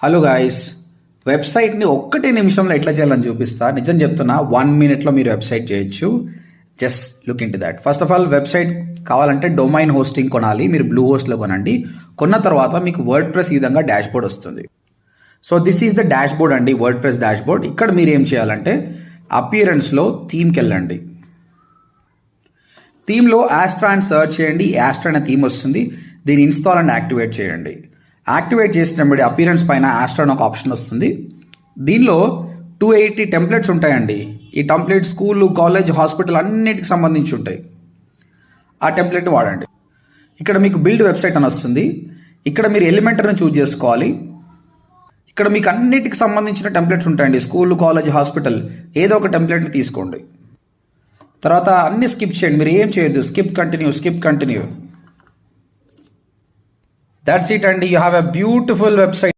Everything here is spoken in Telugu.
హలో గాయ్స్, వెబ్సైట్ని ఒక్కటే నిమిషంలో ఎట్లా చేయాలని చూపిస్తా. నిజం చెప్తున్నా, 1 minute మీరు వెబ్సైట్ చేయొచ్చు. Just look in to that. First of all, website కావాలంటే డొమైన్ హోస్టింగ్ కొనాలి. మీరు బ్లూ హోస్ట్లో కొనండి. కొన్న తర్వాత మీకు వర్డ్ ప్రెస్ ఈ విధంగా డాష్ బోర్డ్ వస్తుంది. So this is the dash board అండి, వర్డ్ ప్రెస్ డాష్ బోర్డ్. ఇక్కడ మీరు ఏం చేయాలంటే అపియరెన్స్లో థీమ్కి వెళ్ళండి. థీమ్లో యాస్ట్రా అని సర్చ్ చేయండి. యాస్ట్రా అనే థీమ్ వస్తుంది. దీన్ని ఇన్స్టాల్ అండ్ యాక్టివేట్ చేయండి. యాక్టివేట్ చేసినప్పుడు అపియరెన్స్ పైన యాస్ట్రా అని ఒక ఆప్షన్ వస్తుంది. దీనిలో 280 టెంప్లెట్స్ ఉంటాయండి. ఈ టెంప్లెట్ స్కూల్, కాలేజ్, హాస్పిటల్ అన్నిటికి సంబంధించి ఉంటాయి. ఆ టెంప్లెట్ని వాడండి. ఇక్కడ మీకు బిల్డ్ వెబ్సైట్ అని వస్తుంది. ఇక్కడ మీరు ఎలిమెంటర్ని చూజ్ చేసుకోవాలి. ఇక్కడ మీకు అన్నిటికి సంబంధించిన టెంప్లెట్స్ ఉంటాయండి. స్కూల్, కాలేజ్, హాస్పిటల్, ఏదో ఒక టెంప్లెట్ని తీసుకోండి. తర్వాత అన్ని స్కిప్ చేయండి. మీరు ఏం చేయొద్దు. Skip continue. That's it, and you have a beautiful website.